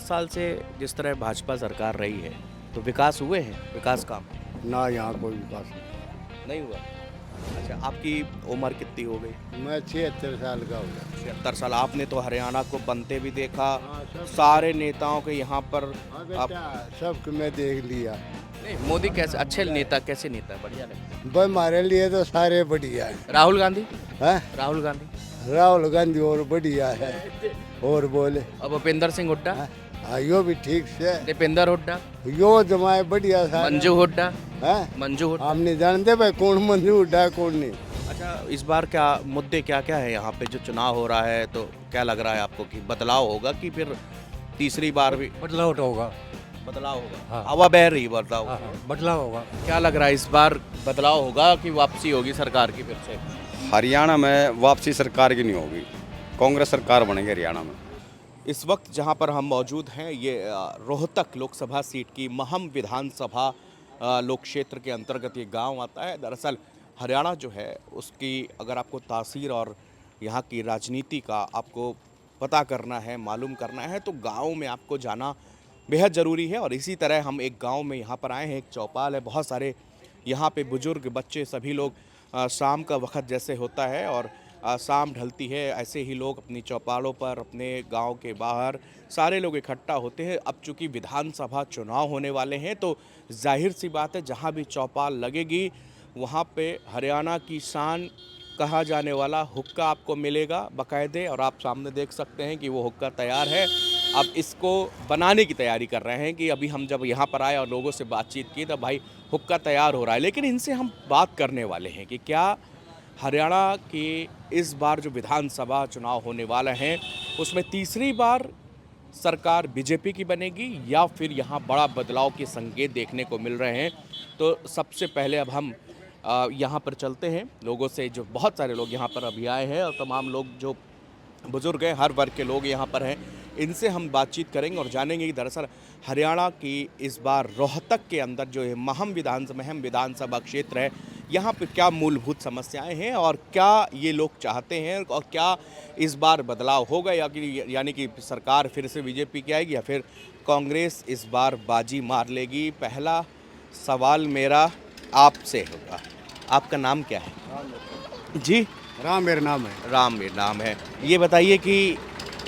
साल से जिस तरह भाजपा सरकार रही है तो विकास हुए हैं, विकास काम ना यहाँ कोई विकास नहीं। नहीं हुआ। अच्छा, आपकी उम्र कितनी हो गई? मैं 76 साल का हो गया। 76 साल। आपने तो हरियाणा को बनते भी देखा, हाँ, सब सारे नेताओं के यहाँ पर हाँ आप बेटा, सबको मैं देख लिया। नहीं, मोदी कैसे अच्छे नेता, कैसे नेता है, बढ़िया लगता भाई हमारे लिए तो सारे बढ़िया है। है। राहुल गांधी, हैं? राहुल गांधी राहुल गांधी और बढ़िया है। और बोले और भूपेंद्र सिंह हुड्डा, हाँ, यो भी ठीक से। दीपेंद्र हुड्डा, यो जमाए बढ़िया सारे। मंजू हुड्डा, हैं? मंजू हुड्डा। हम नहीं जानते भाई कौन मंजू उठा है कौन नहीं। अच्छा, इस बार क्या मुद्दे क्या क्या है यहाँ पे जो चुनाव हो रहा है, तो क्या लग रहा है आपको कि बदलाव होगा कि फिर तीसरी बार भी बदलाव तो होगा। बदलाव होगा? हाँ। हवा बह रही बदलाव। हाँ, बदलाव होगा। क्या लग रहा है इस बार बदलाव होगा कि वापसी होगी सरकार की फिर से? हरियाणा में वापसी सरकार की नहीं होगी, कांग्रेस सरकार बनेगी हरियाणा में। इस वक्त जहां पर हम मौजूद हैं ये रोहतक लोकसभा सीट की महम विधानसभा लोक क्षेत्र के अंतर्गत ये गांव आता है। दरअसल हरियाणा जो है उसकी अगर आपको तासीर और यहाँ की राजनीति का आपको पता करना है, मालूम करना है, तो गांव में आपको जाना बेहद ज़रूरी है। और इसी तरह हम एक गांव में यहाँ पर आए हैं, एक चौपाल है, बहुत सारे यहाँ पे बुजुर्ग, बच्चे, सभी लोग शाम का वक्त जैसे होता है और शाम ढलती है, ऐसे ही लोग अपनी चौपालों पर, अपने गांव के बाहर सारे लोग इकट्ठा होते हैं। अब चूंकि विधानसभा चुनाव होने वाले हैं तो जाहिर सी बात है जहां भी चौपाल लगेगी वहां पे हरियाणा की शान कहा जाने वाला हुक्का आपको मिलेगा बाकायदे। और आप सामने देख सकते हैं कि वो हुक्का तैयार है। अब इसको बनाने की तैयारी कर रहे हैं कि अभी हम जब यहाँ पर आए और लोगों से बातचीत की तब भाई हुक्का तैयार हो रहा है। लेकिन इनसे हम बात करने वाले हैं कि क्या हरियाणा के इस बार जो विधानसभा चुनाव होने वाले हैं उसमें तीसरी बार सरकार बीजेपी की बनेगी या फिर यहाँ बड़ा बदलाव के संकेत देखने को मिल रहे हैं। तो सबसे पहले अब हम यहाँ पर चलते हैं लोगों से, जो बहुत सारे लोग यहाँ पर अभी आए हैं और तमाम लोग जो बुजुर्ग हैं, हर वर्ग के लोग यहाँ पर हैं, इनसे हम बातचीत करेंगे और जानेंगे कि दरअसल हरियाणा की इस बार रोहतक के अंदर जो है महम विधानसभा क्षेत्र है, यहाँ पर क्या मूलभूत समस्याएं हैं और क्या ये लोग चाहते हैं और क्या इस बार बदलाव होगा यानी कि सरकार फिर से बीजेपी की आएगी या फिर कांग्रेस इस बार बाजी मार लेगी। पहला सवाल मेरा आपसे होगा, आपका नाम क्या है? जी, राम मेरा नाम है। राम मेरा नाम है। ये बताइए कि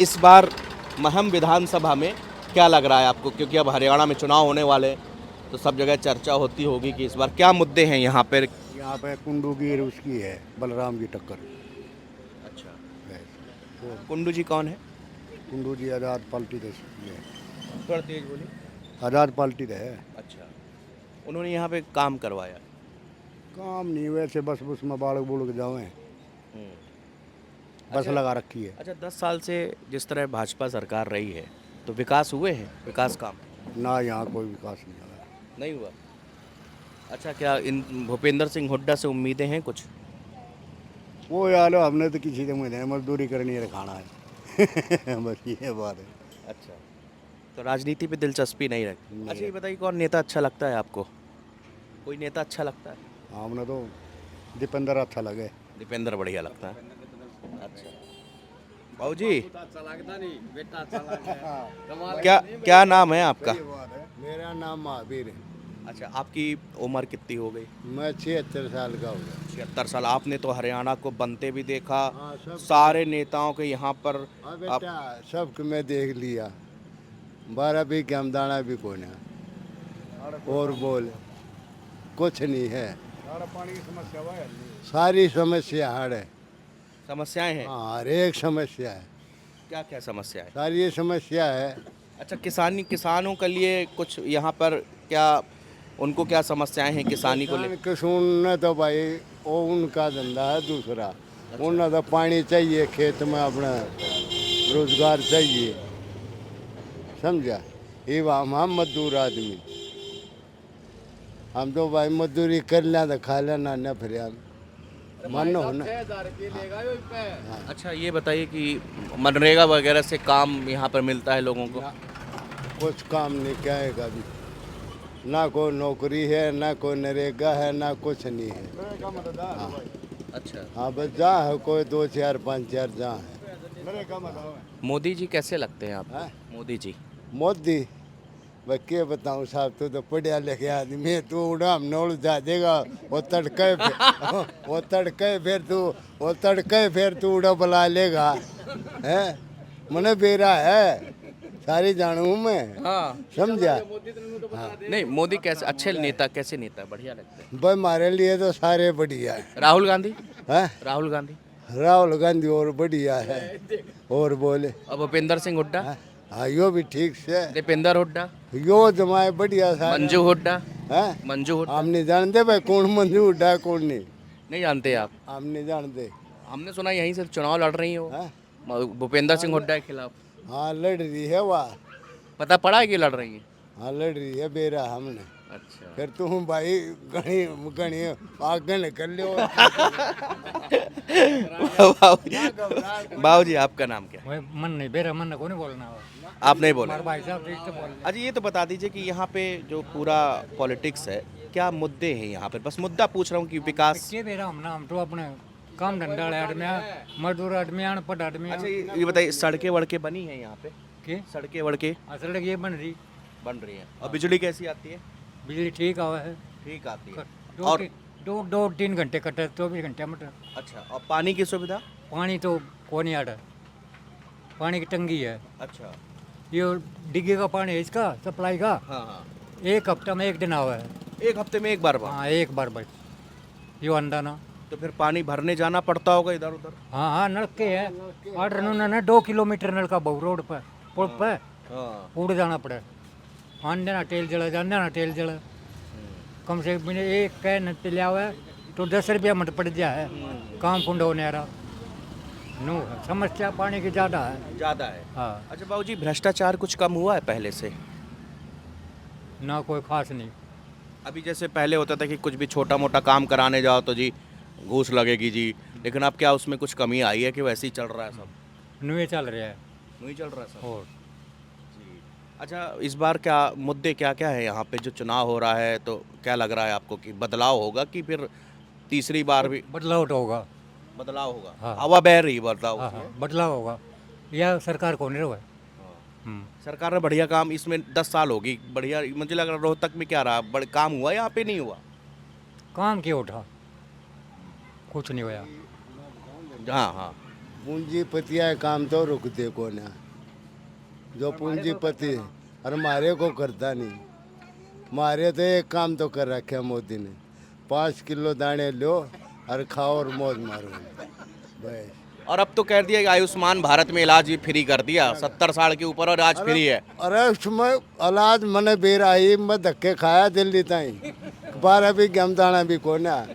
इस बार महम विधानसभा में क्या लग रहा है आपको, क्योंकि अब हरियाणा में चुनाव होने वाले हैं तो सब जगह चर्चा होती होगी कि इस बार क्या मुद्दे हैं यहाँ पर? यहाँ पे कुंडू की उसकी है, बलराम की टक्कर। अच्छा, वो कुंडू जी कौन है? कुंडू जी आज़ाद पार्टी है। थोड़ा तेज बोलिए। आज़ाद पार्टी है। अच्छा, उन्होंने यहाँ पे काम करवाया? काम नहीं वैसे बस उसमें बालक बुलक जावे, बस अच्छा। लगा रखी है। अच्छा, 10 साल से जिस तरह भाजपा सरकार रही है तो विकास हुए हैं, विकास काम ना यहाँ कोई विकास नहीं हुआ। नहीं हुआ। अच्छा, क्या इन भूपेंद्र सिंह हुड्डा से उम्मीदें हैं कुछ? वो यार हमने तो किसी से मुझे मजदूरी करनी है, खाना है बस ये बात है। अच्छा, तो राजनीति पे दिलचस्पी नहीं रखती। नहीं अच्छा, ये बताइए कौन नेता अच्छा लगता है आपको? कोई नेता अच्छा लगता है? हमने तो दीपेंद्र अच्छा लगे। दीपेंद्र बढ़िया लगता है। अच्छा बाबू जी, क्या नाम है आपका? मेरा नाम महावीर है। अच्छा, आपकी उम्र कितनी हो गई? मैं 76 साल का हो गया। 76 साल। आपने तो हरियाणा को बनते भी देखा, हाँ, सब सारे नेताओं के यहाँ पर हाँ आप बेटा, सबको मैं देख लिया। 12 भी हम दाना भी कोई ना। और बोल कुछ नहीं है। पानी की समस्या सारी समस्या हर है। समस्याएं हैं। हाँ, हर एक समस्या है। क्या क्या समस्या है? सारी ये समस्या है। अच्छा, किसानों के लिए कुछ यहाँ पर क्या, उनको क्या समस्याएं हैं किसानी को लेकर? किसान ने तो भाई वो उनका धंधा है दूसरा। उन्हें तो पानी चाहिए, खेत में अपना रोजगार चाहिए, समझा। ये हम मजदूर आदमी, हम तो भाई मजदूरी कर लें तो खा लेना न फिर मन हो ना। अच्छा, ये बताइए कि मनरेगा वगैरह से काम यहाँ पर मिलता है लोगों को? कुछ काम नहीं, क्या है अभी ना कोई नौकरी है, ना कोई नरेगा है, ना कुछ नहीं है। हाँ, अच्छा, हाँ बस जहाँ है कोई 2 4 5 4 जहाँ है। मोदी जी कैसे लगते हैं आपको? हाँ? मोदी जी मोदी भाई क्या बताऊँ साहब, तो पढ़िया लिखे आदमी है, तू उड़ाम नोड़ जा देगा वो तड़के फिर तू उड़ा बुला लेगा है। मने बेरा है सारी जानू मैं, हाँ समझा। नहीं, मोदी कैसे अच्छे नेता, कैसे नेता बढ़िया लगते हैं? भाई हमारे लिए तो सारे बढ़िया है। राहुल गांधी, हैं? राहुल गांधी, राहुल गांधी और बढ़िया है। और बोले और भूपेंद्र सिंह हुड्डा, हाँ यो भी ठीक से, दीपेंद्र हुड्डा, यो जमाए बढ़िया सारे। मंजू हुड्डा, हैं? मंजू हुड्डा हम नहीं जानते भाई कौन मंजू उठा कौन नहीं, नहीं जानते आप? हम नहीं जानते। हमने सुना यहीं से चुनाव लड़ रही हो हैं? भूपेंद्र सिंह हुड्डा के खिलाफ। हाँ लड़ रही है वाह, पता पड़ा है कि लड़ रही है? हाँ लड़ रही है बेरा हमने। अच्छा फिर तुम भाई घनी घनी आगे निकल लो। बाबू जी, आपका नाम क्या है? भाई मन नहीं, बेरा मन को नहीं बोलना हो। आप नहीं बोले? हमारे भाई साहब ठीक से बोल। अच्छा, ये तो बता दीजिए कि यहाँ पे जो पूरा पॉलिटिक्स है, क्या मुद्दे हैं यहाँ पे? बस मुद्दा पूछ रहा हूँ कि विकास। के बेरा हम तो अपने काम धंधा वाले आदमी मजदूर आदमी अनपढ़ आदमी अच्छा, ये बताइए, सड़कें वड़कें बनी हैं यहाँ पे? के सड़कें वड़कें असल ये बन रही, बन रही हैं। और बिजली कैसी आती है? बिजली ठीक आवा है। ठीक आती है। दो और ती- दो दो तीन घंटे कटे, 24 घंटे मटर। अच्छा, और पानी की सुविधा? पानी तो को नहीं आता, पानी की तंगी है। अच्छा, ये डिग्गी का पानी है इसका सप्लाई का, हाँ हाँ, एक हफ्ता में एक दिन आवा है। एक हफ्ते में एक बार हाँ एक बार बस यो अंडा ना। तो फिर पानी भरने जाना पड़ता होगा इधर उधर? हाँ हाँ नलके है, ऑर्डर ना 2 किलोमीटर नलका बहु रोड पर पुल पर हाँ। उड़ जाना पड़े। आने ना तेल जला, जाने ना तेल जला। कम से कम एक कैन लिया हुआ है तो 10 रुपया मत पड़ गया है। काम कुंड होने आ रहा नो, समस्या पानी की ज़्यादा है। ज़्यादा है। हाँ अच्छा बाबू जी, भ्रष्टाचार कुछ कम हुआ है पहले से? ना कोई खास नहीं। अभी जैसे पहले होता था कि कुछ भी छोटा मोटा काम कराने जाओ तो जी घूस लगेगी जी, लेकिन अब क्या उसमें कुछ कमी आई है कि वैसे ही चल रहा है सब? नुए चल रहा है। नहीं चल रहा है सब? और जी। अच्छा, इस बार क्या मुद्दे क्या क्या है यहाँ पे जो चुनाव हो रहा है, तो क्या लग रहा है आपको कि बदलाव होगा कि फिर तीसरी बार भी बदलाव तो होगा। बदलाव होगा? हाँ। हवा बह रही है बदलाव हाँ की। हाँ बदलाव होगा, यह सरकार को नहीं रहा है। सरकार ने बढ़िया काम, इसमें 10 साल होगी, बढ़िया। मुझे लग रहा है रोहतक में क्या रहा, बड़े काम हुआ, यहाँ पे नहीं हुआ? काम क्यों उठा, कुछ नहीं हुआ। हाँ हाँ, पूंजीपतिया काम तो रुकते को ना, जो पूंजीपति और मारे को करता नहीं। मारे तो एक काम तो कर रखे मोदी ने, 5 किलो दाने लो और खाओ और मौज मारो बस। और अब तो कह दिया कि आयुष्मान भारत में इलाज भी फ्री कर दिया, 70 साल के ऊपर और आज फ्री है। अरे उसमें औलाद मने बेरा ही मैं धक्के खाया दिल्ली ताई, 12 भी गम दाना भी को ना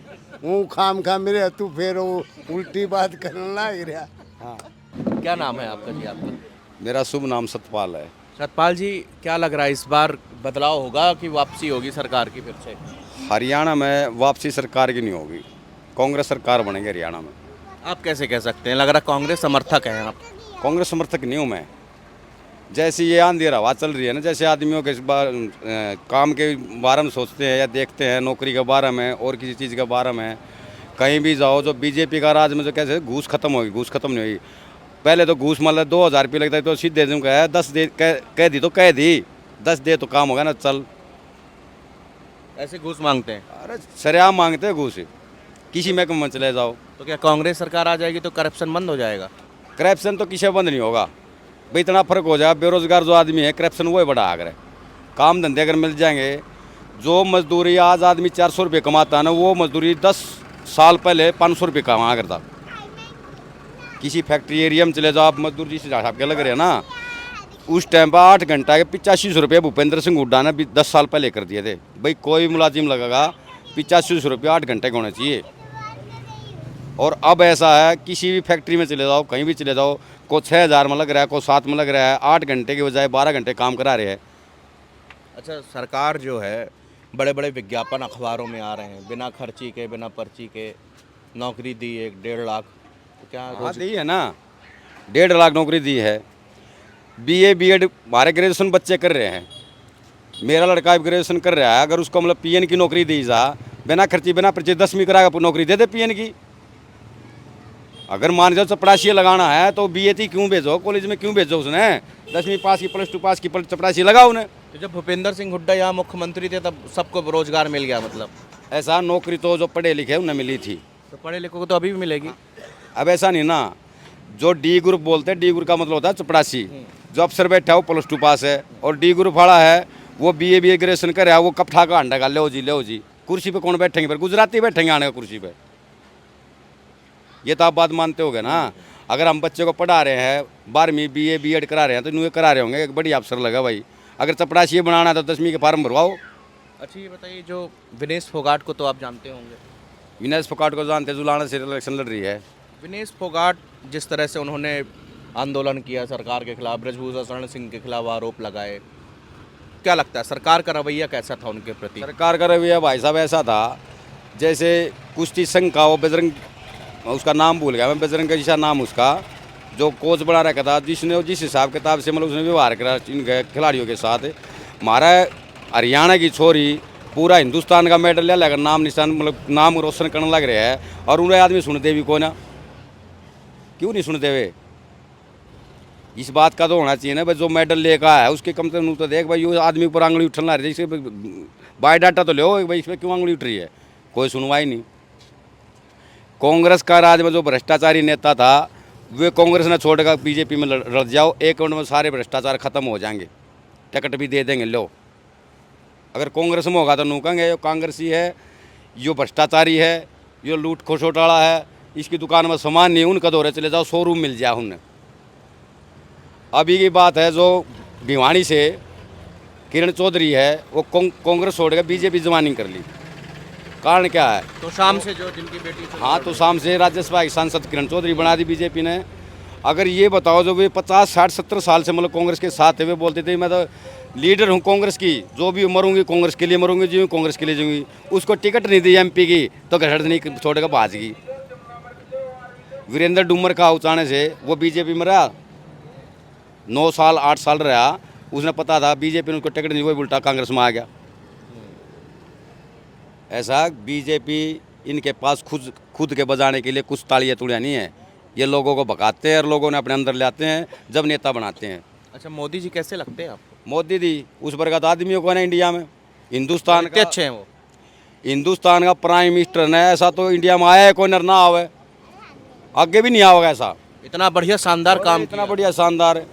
हूँ खाम खा मेरे, तू फिर वो उल्टी बात करने लग रहा। हाँ क्या नाम है आपका जी? आपका? मेरा शुभ नाम सतपाल है। सतपाल जी, क्या लग रहा है इस बार बदलाव होगा कि वापसी होगी सरकार की फिर से? हरियाणा में वापसी सरकार की नहीं होगी, कांग्रेस सरकार बनेगी हरियाणा में। आप कैसे कह सकते हैं? लग रहा है कांग्रेस समर्थक हैं आप। कांग्रेस समर्थक नहीं हूँ मैं। जैसी ये आंधी हवा चल रही है ना, जैसे आदमियों के काम के बारे में सोचते हैं या देखते हैं, नौकरी के बारे में और किसी चीज़ के बारे में, कहीं भी जाओ जो बीजेपी का राज में जो कैसे घूस खत्म होगी, घूस खत्म नहीं होगी। पहले तो घूस मतलब 2000 रुपये लगता है तो सीधे दूँ कह 10 दे, कह दी तो कह दी, 10 दे तो काम होगा ना, चल। ऐसे घूस मांगते हैं? अरे सरेआम मांगते हैं घूस, किसी महकमे में चले जाओ। तो क्या कांग्रेस सरकार आ जाएगी तो करप्शन बंद हो जाएगा? करप्शन तो किसी बंद नहीं होगा भाई, इतना फर्क हो जाए। बेरोजगार जो आदमी है, करप्शन वो ही बड़ा आगर है। काम धंधे अगर मिल जाएंगे, जो मजदूरी आज आदमी 400 रुपये कमाता है ना, वो मजदूरी 10 साल पहले 500 रुपये कमा करता। किसी फैक्ट्री एरिया में चले जाओ आप, मजदूर जिस हिसाब के लग रहे हैं ना, उस टाइम पर 8 घंटा के 85 रुपये भूपेंद्र सिंह हुड्डा ने 10 साल पहले कर दिए थे। भाई कोई मुलाजिम लगेगा 85 रुपये 8 घंटे के होने चाहिए। और अब ऐसा है, किसी भी फैक्ट्री में चले जाओ, कहीं भी चले जाओ, को 6000 में लग रहा है, को 7 में लग रहा है, 8 घंटे के बजाय 12 घंटे काम करा रहे हैं। अच्छा, सरकार जो है बड़े बड़े विज्ञापन अखबारों में आ रहे हैं, बिना खर्ची के, बिना पर्ची के नौकरी दी 1.5 लाख। तो क्या हाँ दी है ना, 1.5 लाख नौकरी दी है। BA BEd हमारे ग्रेजुएशन बच्चे कर रहे हैं। मेरा लड़का भी ग्रेजुएशन कर रहा है, अगर उसको मतलब PN की नौकरी दी जा, बिना खर्ची बिना पर्ची 10वीं करा नौकरी दे दे PN की। अगर मान लो चपरासी लगाना है तो बीएटी क्यों भेजो, कॉलेज में क्यों भेजो उसने, 10वीं पास की +2 पास की चपरासी लगाओ उन्हें। तो जब भूपेंद्र सिंह हुड्डा यहाँ मुख्यमंत्री थे तब सबको रोजगार मिल गया मतलब? ऐसा नौकरी तो जो पढ़े लिखे उन्हें मिली थी। तो पढ़े लिखों को तो अभी भी मिलेगी। अब ऐसा नहीं ना, जो डी ग्रुप बोलते हैं, डी ग्रुप का मतलब होता है चपरासी। जो अफसर बैठा है वो +2 पास है, और डी ग्रुप वाला है वो BA ग्रेजुएशन करे है, वो कपठा का अंडा का लो जी। कुर्सी पे कौन बैठेंगे, पर गुजराती बैठेंगे आने का कुर्सी पे। ये तो आप बात मानते होगे ना। अगर हम बच्चे को पढ़ा रहे हैं 12वीं BA B.Ed करा रहे हैं तो इन्हें करा रहे होंगे, एक बड़ी अफसर लगा भाई। अगर चपरासी बनाना है तो 10वीं के फार्म भरवाओ। अच्छा ये बताइए, जो विनेश फोगाट को तो आप जानते होंगे। विनेश फोगाट को जानते, जुलाना से इलेक्शन लड़ रही है। विनेश फोगाट जिस तरह से उन्होंने आंदोलन किया सरकार के खिलाफ, ब्रजभूषण शरण सिंह के खिलाफ आरोप लगाए, क्या लगता है सरकार का रवैया कैसा था उनके प्रति? सरकार का रवैया भाई साहब ऐसा था जैसे कुश्ती संघ का वो बजरंग, उसका नाम भूल गया मैं, बजरंग का जैसा नाम उसका, जो कोच बना रखा था, जिसने जिस हिसाब किताब से मतलब उसने व्यवहार करा इन खिलाड़ियों के साथ। हमारा हरियाणा की छोरी पूरा हिंदुस्तान का मेडल ले लेकर नाम निशान मतलब नाम रोशन करने लग रहे हैं, और उन्हें आदमी सुनते भी कौन ना, क्यों नहीं सुनते वे? इस बात का तो होना चाहिए ना भाई, जो मेडल लेकर आया है उसके कम से कम तो देख भाई, ये आदमी पर आंगली उठना रही है, बायोडाटा तो लो भाई, इस पर क्यों आंगली उठ रही है? कोई सुनवाई नहीं। कांग्रेस का राज में जो भ्रष्टाचारी नेता था वे कांग्रेस ने छोड़कर बीजेपी में लड़ जाओ, 1 राउंड में सारे भ्रष्टाचार खत्म हो जाएंगे, टिकट भी दे देंगे लो। अगर कांग्रेस में होगा तो नूकेंगे यो कांग्रेस ही है, यो भ्रष्टाचारी है, यो लूट खोसोटाला है, इसकी दुकान में सामान नहीं, उनका दौरे चले जाओ, शोरूम मिल जाए उन्हें। अभी की बात है जो भिवानी से किरण चौधरी है वो कांग्रेस छोड़कर बीजेपी ज्वाइनिंग कर ली, कारण क्या है? तो शाम से जो जिनकी बेटी थी, हाँ, तो शाम से राज्यसभा की सांसद किरण चौधरी बना दी बीजेपी ने। अगर ये बताओ जो वे 50, 60, 70 साल से मतलब कांग्रेस के साथ थे, वे बोलते थे मैं तो लीडर हूँ कांग्रेस की, जो भी मरूंगी कांग्रेस के लिए मरूंगी, जी कांग्रेस के लिए जीऊँगी। उसको टिकट नहीं दी MP की तो घसड़ नहीं छोड़कर भाज गई। वीरेंद्र डूमर का उचाने से वो बीजेपी में रहा 9 साल 8 साल रहा, उसने पता था बीजेपी ने उसको टिकट नहीं, वही उल्टा कांग्रेस में आ गया। ऐसा बीजेपी इनके पास खुद के बजाने के लिए कुछ तालियां तुड़ियाँ नहीं है, ये लोगों को भगाते हैं और लोगों ने अपने अंदर लाते हैं जब नेता बनाते हैं। अच्छा मोदी जी कैसे लगते हैं आपको? मोदी जी उस वर्ग का आदमियों को है ना इंडिया में, हिंदुस्तान कितने का अच्छे हैं वो? हिंदुस्तान का प्राइम मिनिस्टर है, ऐसा तो इंडिया में आया है कोई नर ना आवे, आगे भी नहीं आओगे ऐसा। इतना बढ़िया शानदार काम इतना किया। बढ़िया शानदार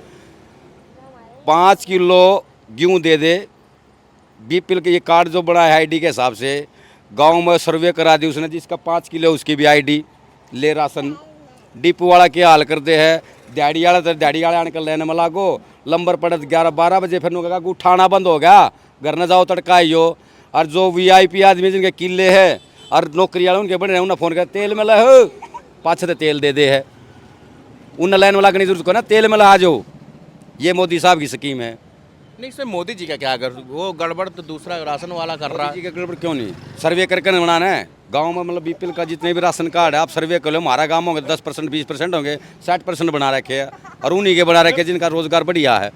5 किलो गेहूँ दे दे, BPL के ये कार्ड जो बना है ID के हिसाब से, गांव में सर्वे करा दी उसने, जिसका 5 किलो उसकी भी ID ले राशन। डिपो वाला क्या हाल करते हैं, दिहाड़ी वाला तो दिहाड़ी वाले आने कर लेने में लागो, लंबर पड़त 11-12 बजे, फिर उनका उठाना बंद हो गया, घर न जाओ तड़का आइयो। और जो VIP आदमी जिनके किले है और नौकरी वाले उनके बने उन्हें फ़ोन कर तेल में लो, पाछे तो तेल दे दे है, उन्हें लाइन में लगनी जरूरत को ना, तेल में ला जाओ। ये मोदी साहब की स्कीम है। नहीं इसमें मोदी जी का क्या, अगर वो गड़बड़ तो दूसरा राशन वाला कर रहा मोदी जी है। का गड़बड़ क्यों नहीं? सर्वे करके बनाना है गांव में, मतलब BPL का जितने भी राशन कार्ड है आप सर्वे कर लो, हमारा गांव होंगे 10% 20% होंगे, 60% बना रखे हैं, और उन्हीं के बना रखे हैं जिनका रोजगार बढ़िया है।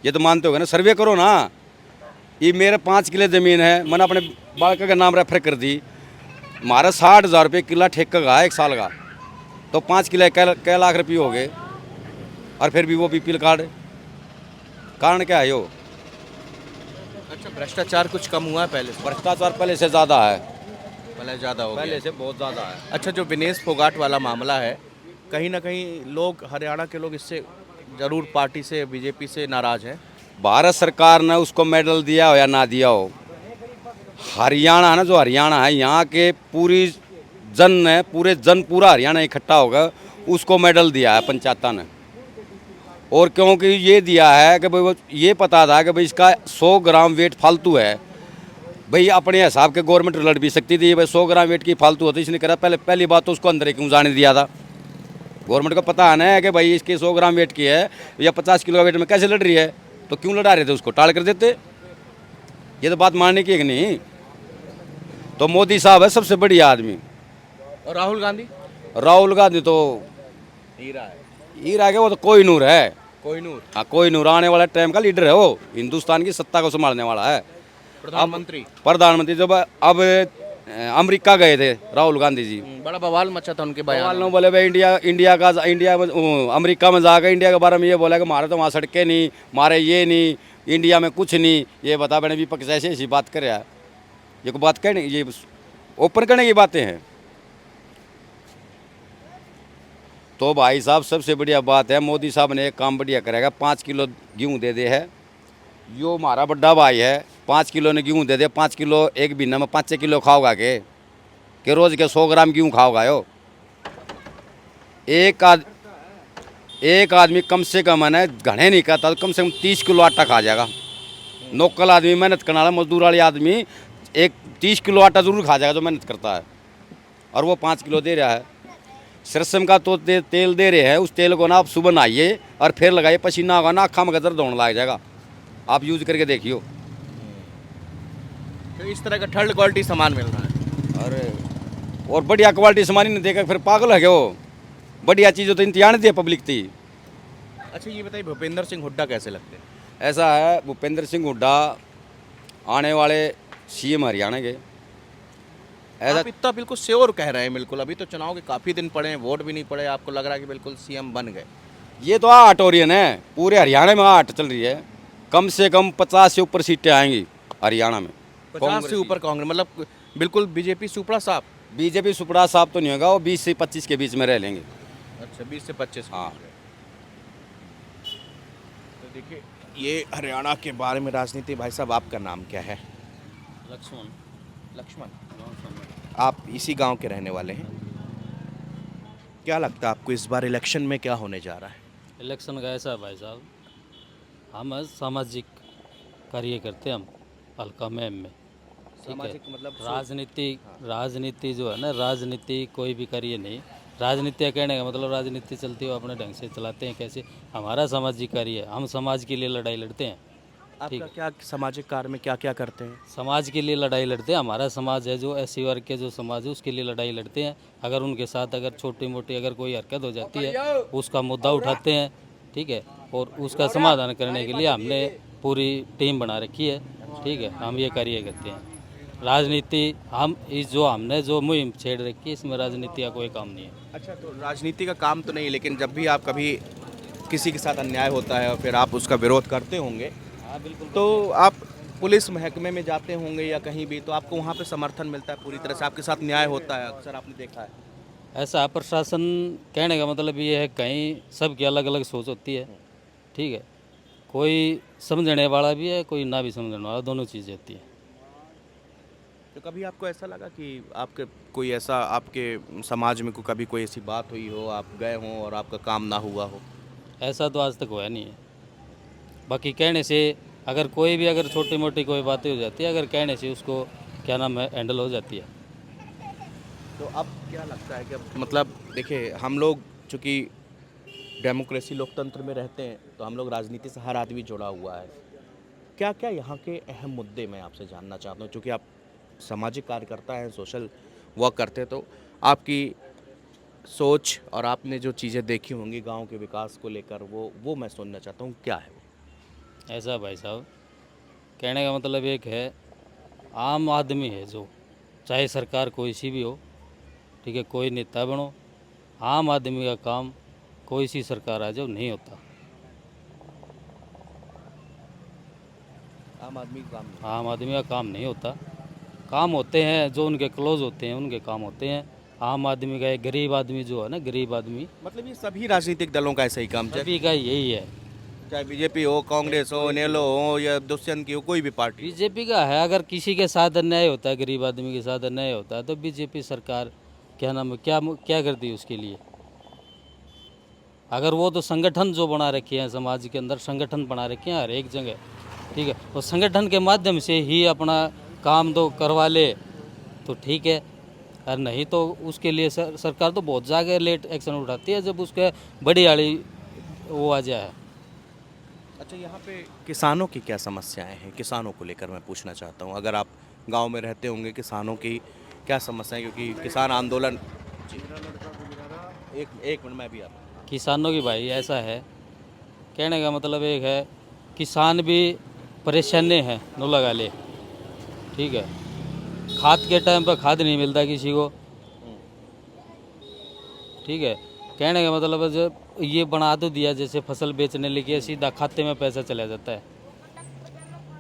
ये तो मानते होगे ना, सर्वे करो ना। ये मेरे 5 किले ज़मीन है, मैंने अपने बालका का नाम रेफर कर दी, हमारा 60,000 रुपये किला ठेका का 1 साल का, तो 5 किले कै लाख रुपये हो गए, और फिर भी वो BPL कार्ड। कारण क्या है यो? अच्छा भ्रष्टाचार कुछ कम हुआ है पहले से? भ्रष्टाचार पहले से ज़्यादा है, पहले ज़्यादा हो पहले गया। से बहुत ज़्यादा है। अच्छा जो विनेश फोगाट वाला मामला है, कहीं ना कहीं लोग, हरियाणा के लोग इससे जरूर पार्टी से, बीजेपी से नाराज हैं। भारत सरकार ने उसको मेडल दिया हो या ना दिया हो, हरियाणा है ना, जो हरियाणा है यहाँ के पूरी जन है, पूरा हरियाणा इकट्ठा होगा उसको मेडल दिया है पंचायत ने। और क्योंकि ये दिया है कि भाई ये पता था कि भाई इसका 100 ग्राम वेट फालतू है, भाई अपने हिसाब के गवर्नमेंट लड़ भी सकती थी, भाई 100 ग्राम वेट की फालतू होती, इसने कहा पहली बात तो उसको अंदर क्यों जाने दिया था? गवर्नमेंट को पता है ना कि भाई इसके 100 ग्राम वेट की है या 50 किलो का वेट में कैसे लड़ रही है, तो क्यों लड़ा रहे थे उसको, टाल कर देते। ये तो बात मानने की है कि नहीं? तो मोदी साहब है सबसे बढ़िया आदमी। और राहुल गांधी? राहुल गांधी तो हीरा है, हीरा के, वो तो कोई नूर है, कोहिनूर हाँ कोई नूर आने वाला टाइम का लीडर है, वो हिंदुस्तान की सत्ता को संभालने वाला है। प्रधानमंत्री। प्रधानमंत्री जब अब अमेरिका गए थे राहुल गांधी जी। बड़ा बवाल मचा था उनके सवाल बयान न बोले भाई इंडिया में अमेरिका में जाकर इंडिया के बारे में ये बोला कि हमारे तो वहाँ सड़कें नहीं, हमारे ये नहीं, इंडिया में कुछ नहीं। ये बता मैंने विपक्ष ऐसे ऐसी बात करे यार, ये को बात कहने, ये ओपन करने की बातें हैं। तो भाई साहब सबसे बढ़िया बात है, मोदी साहब ने एक काम बढ़िया करेगा, 5 किलो गेहूँ दे दे है। यो हमारा बड़ा भाई है, 5 किलो ने गेहूँ दे दे, 5 किलो एक महीने में 5-6 किलो खाओगा के रोज के 100 ग्राम गेहूँ खाओगा यो। एक आदमी कम से कम है घने नहीं कहता तो कम से कम 30 किलो आटा खा जाएगा। नौकल आदमी, मेहनत करने वाला मजदूर वाली आदमी एक 30 किलो आटा जरूर खा जाएगा जो मेहनत करता है, और वो 5 किलो दे रहा है। सरसों का तो तेल दे रहे हैं, उस तेल को ना आप सुबह नहाइए और फिर लगाइए, पसीना होगा ना आँखा में दर्द होने लग जाएगा, आप यूज करके देखियो। तो इस तरह का थर्ड क्वालिटी सामान मिल रहा है। अरे और बढ़िया क्वालिटी सामान ही नहीं देगा फिर पागल है क्या वो। बढ़िया चीज़ तो इम्तिहान दिए पब्लिक थी। अच्छा ये बताइए, भूपेंद्र सिंह हुड्डा कैसे लगते हैं? ऐसा है, भूपेंद्र सिंह हुड्डा आने वाले सीएम हरियाणा के। ऐसा आप इतना बिल्कुल श्योर कह रहे हैं? बिल्कुल, अभी तो चुनाव के काफ़ी दिन पड़े हैं, वोट भी नहीं पड़े, आपको लग रहा है कि बिल्कुल सीएम बन गए? ये तो आट हो रही है ना, पूरे हरियाणा में आट चल रही है। कम से कम 50 से ऊपर सीटें आएंगी हरियाणा में। 50 से ऊपर कांग्रेस, मतलब बिल्कुल बीजेपी सुपड़ा साफ। बीजेपी सुपड़ा साहब तो नहीं होगा, वो 20 से 25 के बीच में रह लेंगे। अच्छा 20 से 25। हाँ। तो देखिए ये हरियाणा के बारे में राजनीति। भाई साहब आपका नाम क्या है? लक्ष्मण। आप इसी गांव के रहने वाले हैं? क्या लगता है आपको इस बार इलेक्शन में क्या होने जा रहा है? इलेक्शन का ऐसा है भाई साहब, हम सामाजिक कार्य करते हैं, हम हल्का में ठीक है। सामाजिक मतलब राजनीति जो है ना, राजनीति कोई भी कार्य नहीं। राजनीति कहने का मतलब राजनीति चलती हो अपने ढंग से चलाते हैं कैसे। हमारा सामाजिक कार्य है, हम समाज के लिए लड़ाई लड़ते हैं। आपका क्या सामाजिक कार्य में क्या क्या करते हैं? समाज के लिए लड़ाई लड़ते हैं। हमारा समाज है जो एससी वर्ग के जो समाज है उसके लिए लड़ाई लड़ते हैं। अगर उनके साथ अगर छोटी मोटी अगर कोई हरकत हो जाती है उसका मुद्दा उठाते हैं, ठीक है, और उसका समाधान करने के लिए हमने पूरी टीम बना रखी है, ठीक है। हम ये कार्य करते हैं। राजनीति हम इस जो हमने जो मुहिम छेड़ रखी है इसमें राजनीति का कोई काम नहीं है। अच्छा तो राजनीति का काम तो नहीं, लेकिन जब भी आप कभी किसी के साथ अन्याय होता है और फिर आप उसका विरोध करते होंगे, हाँ बिल्कुल। तो आप पुलिस महकमे में जाते होंगे या कहीं भी, तो आपको वहाँ पे समर्थन मिलता है पूरी तरह से, आपके साथ न्याय होता है? अक्सर आपने देखा है ऐसा प्रशासन कहने का मतलब ये है, कहीं सबकी अलग अलग सोच होती है, ठीक है। कोई समझने वाला भी है, कोई ना भी समझने वाला, दोनों चीज़ें होती है। तो कभी आपको ऐसा लगा कि आपके कोई ऐसा आपके समाज में कभी कोई ऐसी बात हुई हो, आप गए हों और आपका काम ना हुआ हो? ऐसा तो आज तक हुआ नहीं है। बाकी कहने से अगर कोई भी अगर छोटी मोटी कोई बातें हो जाती है, अगर कहने से उसको क्या नाम है हैंडल हो जाती है। तो अब क्या लगता है कि मतलब देखिए हम लोग चूँकि डेमोक्रेसी लोकतंत्र में रहते हैं तो हम लोग राजनीति से हर आदमी जुड़ा हुआ है। क्या क्या यहाँ के अहम मुद्दे मैं आपसे जानना चाहता हूँ, क्योंकि आप सामाजिक कार्यकर्ता हैं, सोशल वर्क करते हैं, तो आपकी सोच और आपने जो चीज़ें देखी होंगी गांव के विकास को लेकर वो मैं सुनना चाहता हूँ, क्या है वो? ऐसा भाई साहब कहने का मतलब एक है, आम आदमी है जो, चाहे सरकार कोई सी भी हो, ठीक है, कोई नेता बनो, आम आदमी का काम कोई सी सरकार आ जाओ नहीं होता। आम आदमी का काम नहीं। आम आदमी का काम नहीं होता। काम होते हैं जो उनके क्लोज होते हैं, उनके काम होते हैं। आम आदमी का, एक गरीब आदमी जो है ना, गरीब आदमी, मतलब ये सभी राजनीतिक दलों का ऐसा ही काम, सभी का यही है। चाहे बीजेपी हो, कांग्रेस हो, नेलो हो या दुष्यंत की हो, कोई भी पार्टी। बीजेपी का है, अगर किसी के साथ अन्याय होता है, गरीब आदमी के साथ अन्याय होता है, तो बीजेपी सरकार क्या नाम है, क्या करती है उसके लिए। अगर वो तो संगठन जो बना रखे हैं, समाज के अंदर संगठन बना रखे हैं हर एक जगह, ठीक है, तो संगठन के माध्यम से ही अपना काम तो करवा ले तो ठीक है, और नहीं तो उसके लिए सरकार तो बहुत जगह लेट एक्शन उठाती है जब उसके बड़ी वाली वो आ जाए। अच्छा यहाँ पे किसानों की क्या समस्याएं हैं? किसानों को लेकर मैं पूछना चाहता हूँ, अगर आप गांव में रहते होंगे, किसानों की क्या समस्याएं, क्योंकि किसान आंदोलन। एक मिनट मैं भी आता हूँ। किसानों की भाई ऐसा है, कहने का मतलब एक है, किसान भी परेशानी है, नो लगा ले, ठीक है, खाद के टाइम पर खाद नहीं मिलता किसी को, ठीक है। कहने का मतलब है जब ये बना तो दिया जैसे फसल बेचने लेके सीधा खाते में पैसा चला जाता है,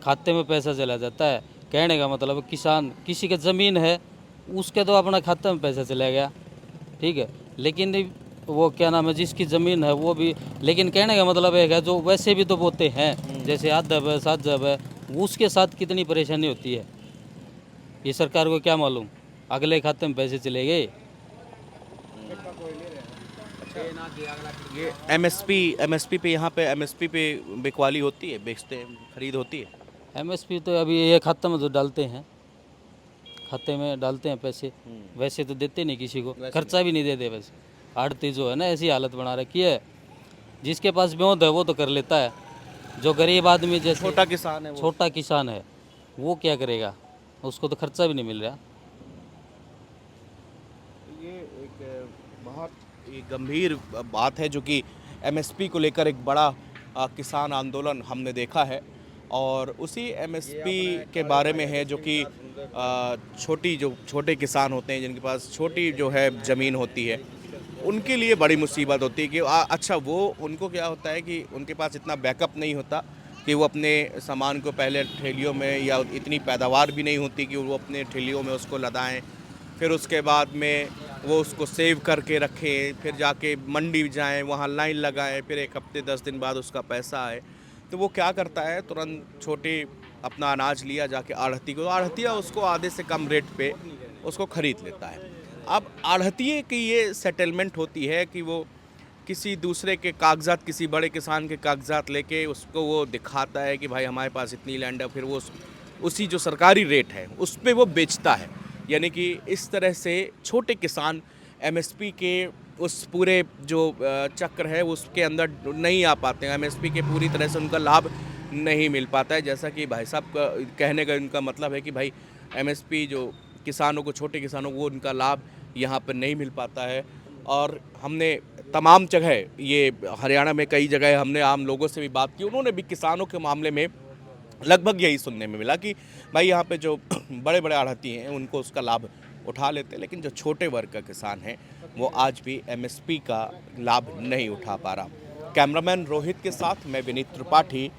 खाते में पैसा चला जाता है। कहने का मतलब किसान किसी का ज़मीन है उसके तो अपना खाते में पैसा चला गया, ठीक है। लेकिन वो क्या नाम है जिसकी ज़मीन है वो भी, लेकिन कहने का मतलब है जो वैसे भी तो बोते हैं जैसे आदब है साजब है, उसके साथ कितनी परेशानी होती है ये सरकार को क्या मालूम, अगले खाते में पैसे चले गए। ये एमएसपी पे यहाँ पे एमएसपी पे बिकवाली होती है, बेचते हैं, खरीद होती है। एमएसपी तो अभी ये खाते में तो डालते हैं, खाते में डालते हैं पैसे, वैसे तो देते नहीं किसी को, खर्चा भी नहीं देते वैसे। आड़ती जो है ना ऐसी हालत बना रखी है, जिसके पास ब्योंत है वो तो कर लेता है, जो गरीब आदमी जैसे छोटा किसान है वो। छोटा किसान है वो क्या करेगा, उसको तो खर्चा भी नहीं मिल रहा। ये एक बहुत ही गंभीर बात है जो कि एमएसपी को लेकर एक बड़ा किसान आंदोलन हमने देखा है, और उसी एमएसपी के बारे में है जो कि छोटे किसान होते हैं जिनके पास छोटी जो है ज़मीन होती है, उनके लिए बड़ी मुसीबत होती है कि अच्छा वो उनको क्या होता है कि उनके पास इतना बैकअप नहीं होता कि वो अपने सामान को पहले ठेलियों में, या इतनी पैदावार भी नहीं होती कि वो अपने ठेलियों में उसको लदाएं, फिर उसके बाद में वो उसको सेव करके रखें, फिर जाके मंडी जाएं, वहाँ लाइन लगाएं, फिर एक हफ्ते 10 दिन बाद उसका पैसा आए। तो वो क्या करता है, तुरंत छोटे अपना अनाज लिया जाके आढ़ती को, आढ़तिया उसको आधे से कम रेट पे उसको ख़रीद लेता है। अब आढ़तिये की ये सेटलमेंट होती है कि वो किसी दूसरे के कागजात, किसी बड़े किसान के कागजात लेके उसको वो दिखाता है कि भाई हमारे पास इतनी लैंड है, फिर वो उसी जो सरकारी रेट है उस पर वो बेचता है। यानी कि इस तरह से छोटे किसान एमएसपी के उस पूरे जो चक्र है उसके अंदर नहीं आ पाते हैं, एमएसपी के पूरी तरह से उनका लाभ नहीं मिल पाता है। जैसा कि भाई साहब का कहने का उनका मतलब है कि भाई एमएसपी जो किसानों को, छोटे किसानों को, उनका लाभ यहाँ पर नहीं मिल पाता है। और हमने तमाम जगह, ये हरियाणा में कई जगह हमने आम लोगों से भी बात की, उन्होंने भी किसानों के मामले में लगभग यही सुनने में मिला कि भाई यहाँ पे जो बड़े बड़े आढ़ती हैं उनको उसका लाभ उठा लेते हैं, लेकिन जो छोटे वर्ग का किसान है वो आज भी एमएसपी का लाभ नहीं उठा पा रहा। कैमरामैन रोहित के साथ मैं विनीत त्रिपाठी,